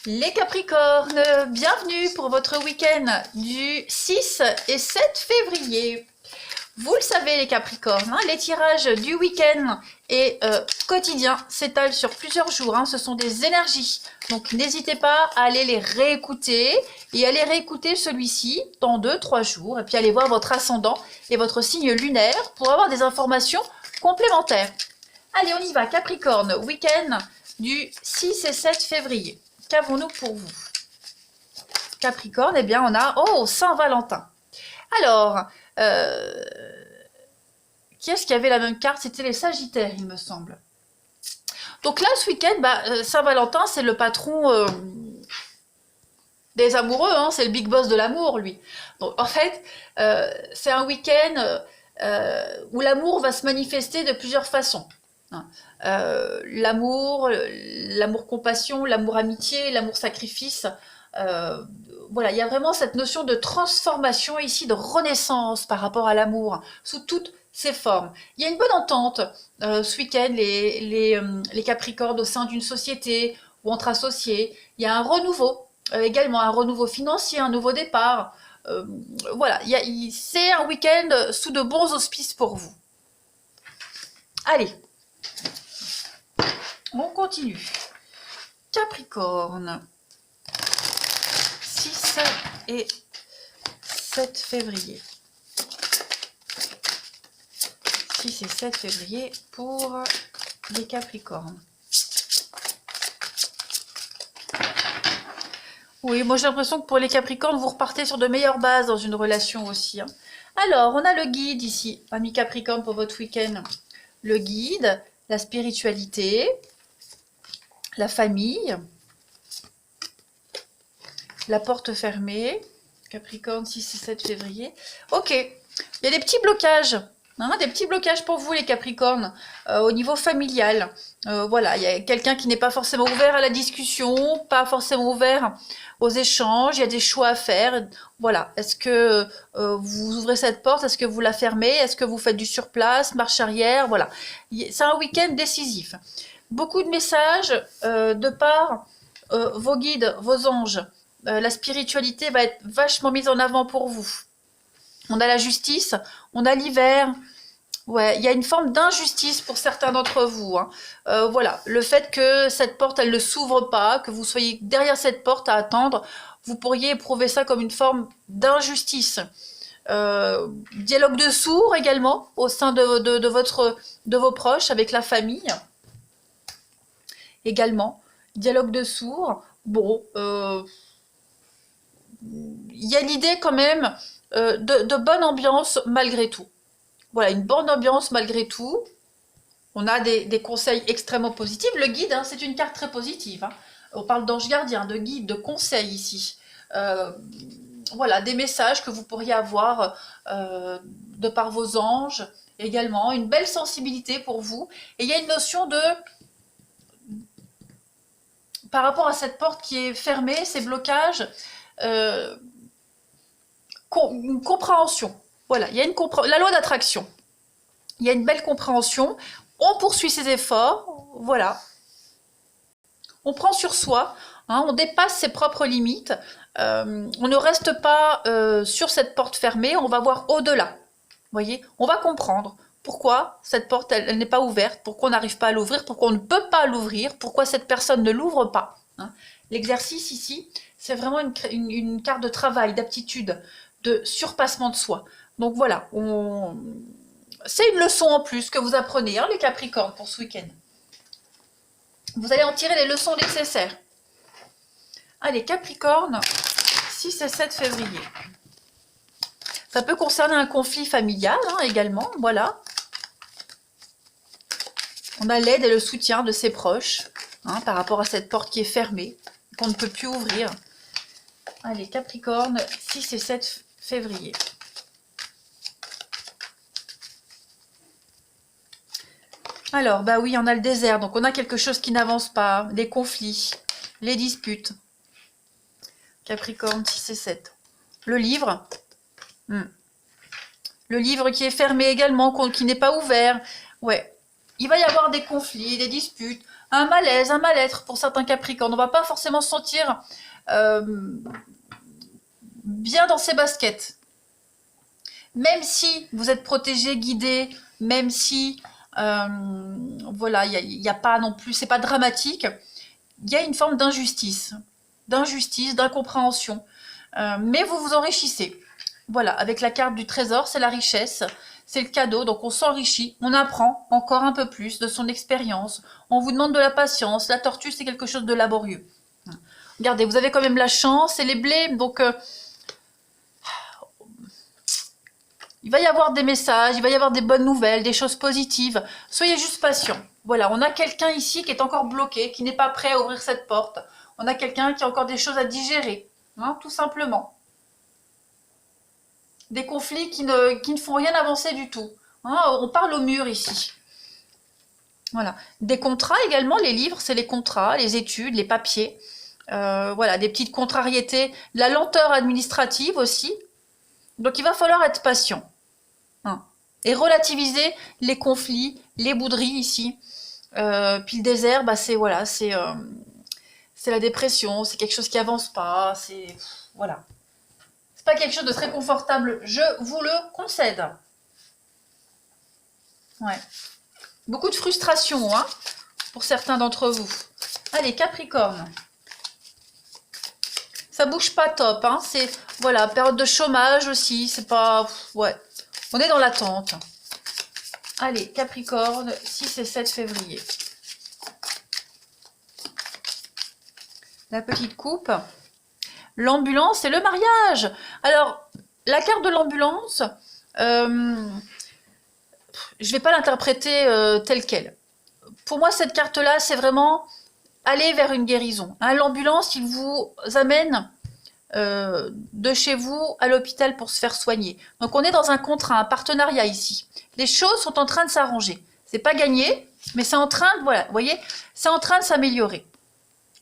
Les Capricornes, bienvenue pour votre week-end du 6 et 7 février. Vous le savez les Capricornes, les tirages du week-end et quotidien s'étalent sur plusieurs jours. Ce sont des énergies, donc n'hésitez pas à aller les réécouter et aller réécouter celui-ci dans 2-3 jours. Et puis allez voir votre ascendant et votre signe lunaire pour avoir des informations complémentaires. Allez, on y va, Capricorne, week-end du 6 et 7 février. Qu'avons-nous pour vous? Capricorne, eh bien on a, Saint-Valentin. Alors, qui est-ce qui avait la même carte? C'était les Sagittaires, il me semble. Donc là, ce week-end, Saint-Valentin, c'est le patron des amoureux, c'est le big boss de l'amour, lui. Donc en fait, c'est un week-end où l'amour va se manifester de plusieurs façons. L'amour compassion, l'amour amitié, l'amour sacrifice. Voilà, il y a vraiment cette notion de transformation ici, de renaissance par rapport à l'amour, sous toutes ses formes. Il y a une bonne entente ce week-end, les Capricornes au sein d'une société ou entre associés. Il y a un renouveau, également un renouveau financier, un nouveau départ. Voilà, c'est un week-end sous de bons auspices pour vous. Allez, on continue. Capricorne. 6 et 7 février. 6 et 7 février pour les Capricornes. Oui, moi j'ai l'impression que pour les Capricornes, vous repartez sur de meilleures bases dans une relation aussi. Alors, on a le guide ici, amis Capricorne, pour votre week-end. Le guide, la spiritualité, la famille, la porte fermée, Capricorne 6 et 7 février. Ok, il y a des petits blocages, des petits blocages pour vous les Capricornes, au niveau familial. Voilà, il y a quelqu'un qui n'est pas forcément ouvert à la discussion, pas forcément ouvert aux échanges, il y a des choix à faire. Voilà, est-ce que vous ouvrez cette porte, est-ce que vous la fermez, est-ce que vous faites du surplace, marche arrière, voilà. C'est un week-end décisif. Beaucoup de messages de par vos guides, vos anges. La spiritualité va être vachement mise en avant pour vous. On a la justice, on a l'hiver. Ouais, il y a une forme d'injustice pour certains d'entre vous. Voilà, le fait que cette porte, elle ne s'ouvre pas, que vous soyez derrière cette porte à attendre, vous pourriez éprouver ça comme une forme d'injustice. Dialogue de sourds également au sein de vos proches, avec la famille. Également, dialogue de sourds. Bon, il y a l'idée quand même de bonne ambiance malgré tout. Voilà, une bonne ambiance malgré tout. On a des conseils extrêmement positifs. Le guide, c'est une carte très positive. On parle d'ange gardien, de guide, de conseil ici. Voilà, des messages que vous pourriez avoir de par vos anges également. Une belle sensibilité pour vous. Et il y a une notion de... Par rapport à cette porte qui est fermée, ces blocages... une compréhension. Voilà, il y a la loi d'attraction. Il y a une belle compréhension. On poursuit ses efforts. Voilà. On prend sur soi. On dépasse ses propres limites. On ne reste pas sur cette porte fermée. On va voir au-delà. Voyez, on va comprendre pourquoi cette porte elle n'est pas ouverte, pourquoi on n'arrive pas à l'ouvrir, pourquoi on ne peut pas l'ouvrir, pourquoi cette personne ne l'ouvre pas. L'exercice ici, c'est vraiment une carte de travail, d'aptitude, de surpassement de soi. Donc voilà, c'est une leçon en plus que vous apprenez, les Capricornes, pour ce week-end. Vous allez en tirer les leçons nécessaires. Allez, Capricorne, 6 et 7 février. Ça peut concerner un conflit familial également, voilà. On a l'aide et le soutien de ses proches par rapport à cette porte qui est fermée, qu'on ne peut plus ouvrir. Allez, Capricorne, 6 et 7 février. Alors, oui, on a le désert, donc on a quelque chose qui n'avance pas, les conflits, les disputes. Capricorne, 6 et 7. Le livre. Le livre qui est fermé également, qui n'est pas ouvert. Ouais, il va y avoir des conflits, des disputes, un malaise, un mal-être pour certains Capricornes. On va pas forcément se sentir bien dans ses baskets. Même si vous êtes protégé, guidé, même si voilà, il y a pas non plus, c'est pas dramatique, il y a une forme d'injustice, d'incompréhension. Mais vous vous enrichissez. Voilà, avec la carte du trésor, c'est la richesse, c'est le cadeau, donc on s'enrichit, on apprend encore un peu plus de son expérience, on vous demande de la patience, la tortue c'est quelque chose de laborieux. Regardez, vous avez quand même la chance et les blés, donc il va y avoir des messages, il va y avoir des bonnes nouvelles, des choses positives. Soyez juste patient. Voilà, on a quelqu'un ici qui est encore bloqué, qui n'est pas prêt à ouvrir cette porte. On a quelqu'un qui a encore des choses à digérer, hein, tout simplement. Des conflits qui ne font rien avancer du tout. Hein, on parle au mur ici. Voilà. Des contrats également, les livres, c'est les contrats, les études, les papiers. Voilà, des petites contrariétés. La lenteur administrative aussi. Donc il va falloir être patient. Hein. Et relativiser les conflits, les bouderies ici. Puis le désert, bah c'est voilà, c'est la dépression, c'est quelque chose qui avance pas, c'est voilà. C'est pas quelque chose de très confortable, je vous le concède. Ouais. Beaucoup de frustration, hein, pour certains d'entre vous. Allez, Capricorne. Ça bouge pas top, hein. C'est voilà, période de chômage aussi, c'est pas ouais. On est dans l'attente. Allez, Capricorne, 6 et 7 février. La petite coupe. L'ambulance et le mariage. Alors, la carte de l'ambulance, je ne vais pas l'interpréter telle qu'elle. Pour moi, cette carte-là, c'est vraiment aller vers une guérison. Hein, l'ambulance, il vous amène de chez vous à l'hôpital pour se faire soigner. Donc, on est dans un contrat, un partenariat ici. Les choses sont en train de s'arranger. C'est pas gagné, mais c'est en train de, voilà, vous voyez, c'est en train de s'améliorer.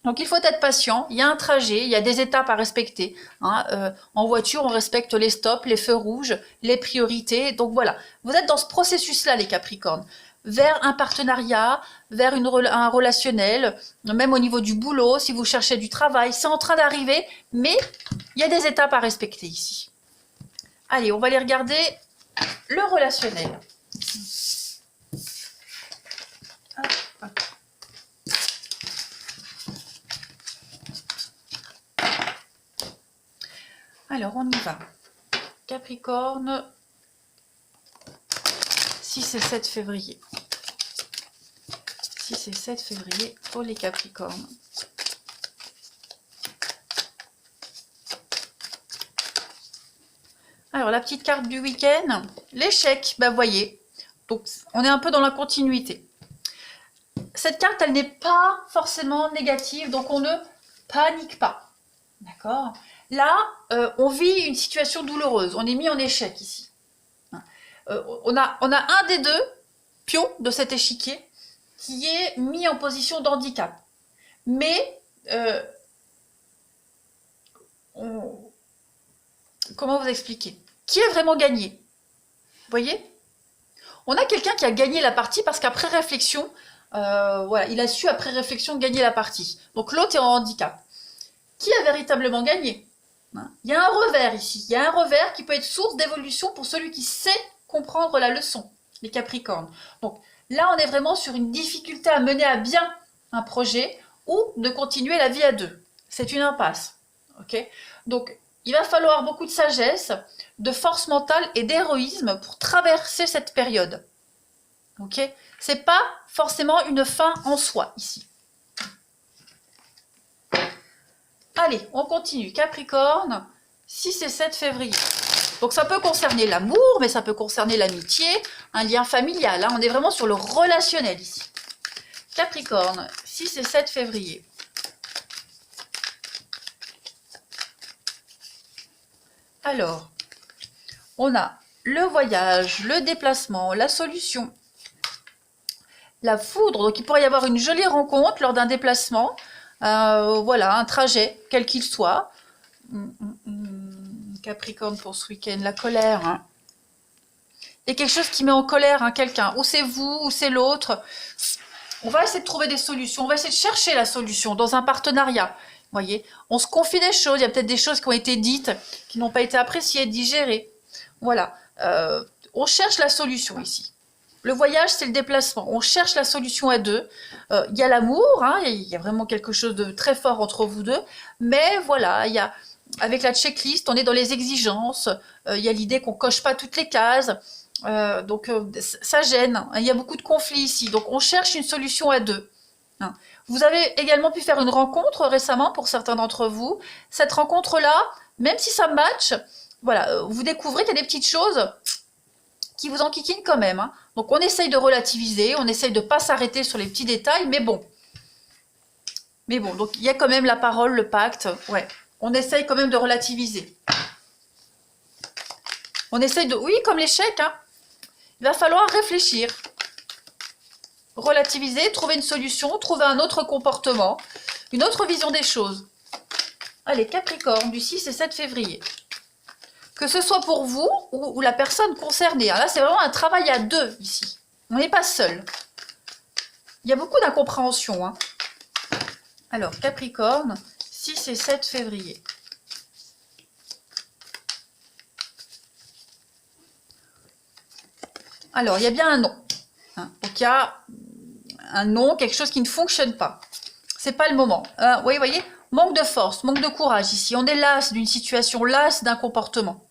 Donc il faut être patient, il y a un trajet, il y a des étapes à respecter. Hein. En voiture, on respecte les stops, les feux rouges, les priorités. Donc voilà, vous êtes dans ce processus-là, les Capricornes, vers un partenariat, vers un relationnel, même au niveau du boulot, si vous cherchez du travail, c'est en train d'arriver, mais il y a des étapes à respecter ici. Allez, on va aller regarder le relationnel. Alors, on y va. Capricorne, 6 et 7 février. 6 et 7 février pour les Capricornes. Alors, la petite carte du week-end, l'échec, bah voyez. Donc, on est un peu dans la continuité. Cette carte, elle n'est pas forcément négative, donc on ne panique pas. D'accord ? Là, on vit une situation douloureuse. On est mis en échec ici. On a un des deux pions de cet échiquier qui est mis en position d'handicap. Mais, comment vous expliquer? Qui a vraiment gagné? Vous voyez? On a quelqu'un qui a gagné la partie parce qu'après réflexion, voilà, il a su après réflexion gagner la partie. Donc l'autre est en handicap. Qui a véritablement gagné? Il y a un revers ici. Il y a un revers qui peut être source d'évolution pour celui qui sait comprendre la leçon, les Capricornes. Donc là, on est vraiment sur une difficulté à mener à bien un projet ou de continuer la vie à deux. C'est une impasse. Okay, donc, il va falloir beaucoup de sagesse, de force mentale et d'héroïsme pour traverser cette période. Ok, c'est pas forcément une fin en soi ici. Allez, on continue. Capricorne, 6 et 7 février. Donc ça peut concerner l'amour, mais ça peut concerner l'amitié, un lien familial. Hein. On est vraiment sur le relationnel ici. Capricorne, 6 et 7 février. Alors, on a le voyage, le déplacement, la solution, la foudre. Donc il pourrait y avoir une jolie rencontre lors d'un déplacement. Voilà, un trajet, quel qu'il soit. Capricorne pour ce week-end, la colère. Hein. Il y a quelque chose qui met en colère hein, quelqu'un. Ou c'est vous, ou c'est l'autre. On va essayer de trouver des solutions, on va essayer de chercher la solution dans un partenariat. Vous voyez, on se confie des choses, il y a peut-être des choses qui ont été dites, qui n'ont pas été appréciées, digérées. Voilà, on cherche la solution ici. Le voyage, c'est le déplacement. On cherche la solution à deux. Il y a l'amour, hein, il y a vraiment quelque chose de très fort entre vous deux. Mais voilà, avec la checklist, on est dans les exigences. Il y a l'idée qu'on coche pas toutes les cases. Donc ça gêne. Il y a beaucoup de conflits ici. Donc on cherche une solution à deux. Hein. Vous avez également pu faire une rencontre récemment pour certains d'entre vous. Cette rencontre-là, même si ça match, voilà, vous découvrez qu'il y a des petites choses qui vous enquiquinent quand même. Hein. Donc on essaye de relativiser, on essaye de ne pas s'arrêter sur les petits détails, mais bon. Mais bon, donc il y a quand même la parole, le pacte. Ouais, on essaye quand même de relativiser. On essaye de... Oui, comme l'échec, hein. Il va falloir réfléchir. Relativiser, trouver une solution, trouver un autre comportement, une autre vision des choses. Allez, Capricorne, du 6 et 7 février. Que ce soit pour vous ou la personne concernée. Là, c'est vraiment un travail à deux, ici. On n'est pas seul. Il y a beaucoup d'incompréhension. Hein. Alors, Capricorne, 6 et 7 février. Alors, il y a bien un non. Hein. Donc, il y a un non, quelque chose qui ne fonctionne pas. C'est pas le moment. Oui, vous voyez, manque de force, manque de courage ici. On est las d'une situation, las d'un comportement.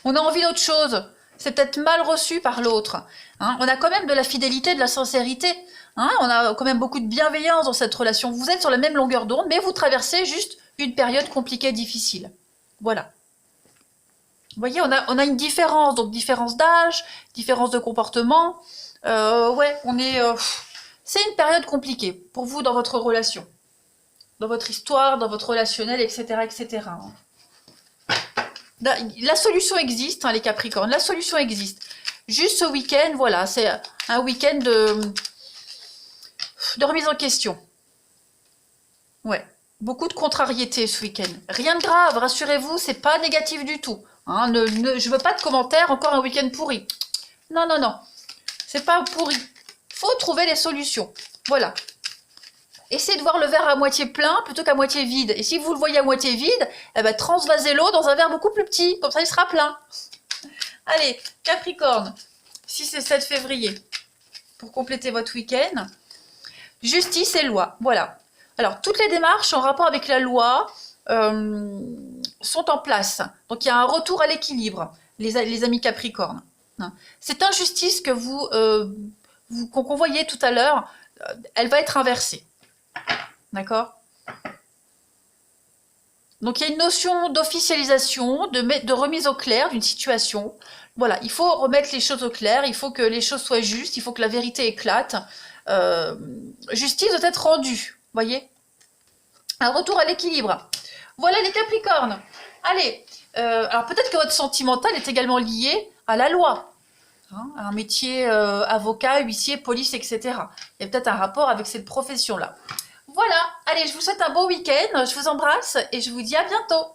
On a envie d'autre chose. C'est peut-être mal reçu par l'autre. Hein. On a quand même de la fidélité, de la sincérité. Hein. On a quand même beaucoup de bienveillance dans cette relation. Vous êtes sur la même longueur d'onde, mais vous traversez juste une période compliquée, difficile. Voilà. Vous voyez, on a une différence. Donc, différence d'âge, différence de comportement. Ouais, on est... c'est une période compliquée pour vous dans votre relation. Dans votre histoire, dans votre relationnel, etc. etc. La solution existe, hein, les Capricornes. La solution existe. Juste ce week-end, voilà, c'est un week-end de remise en question. Ouais, beaucoup de contrariété ce week-end. Rien de grave, rassurez-vous, c'est pas négatif du tout. Hein, je veux pas de commentaires, encore un week-end pourri. Non, non, non. C'est pas pourri. Faut trouver les solutions. Voilà. Essayez de voir le verre à moitié plein plutôt qu'à moitié vide. Et si vous le voyez à moitié vide, eh ben, transvasez l'eau dans un verre beaucoup plus petit. Comme ça, il sera plein. Allez, Capricorne, 6 et 7 février. Pour compléter votre week-end. Justice et loi. Voilà. Alors, toutes les démarches en rapport avec la loi sont en place. Donc, il y a un retour à l'équilibre, les amis Capricorne. Cette injustice que qu'on voyait tout à l'heure, elle va être inversée. D'accord? Donc, il y a une notion d'officialisation, de remise au clair d'une situation. Voilà, il faut remettre les choses au clair, il faut que les choses soient justes, il faut que la vérité éclate. Justice doit être rendue, voyez? Un retour à l'équilibre. Voilà les Capricornes. Allez, alors peut-être que votre sentimental est également lié à la loi. Hein, un métier avocat, huissier, police, etc. Il y a peut-être un rapport avec cette profession-là. Voilà, allez, je vous souhaite un bon week-end, je vous embrasse et je vous dis à bientôt.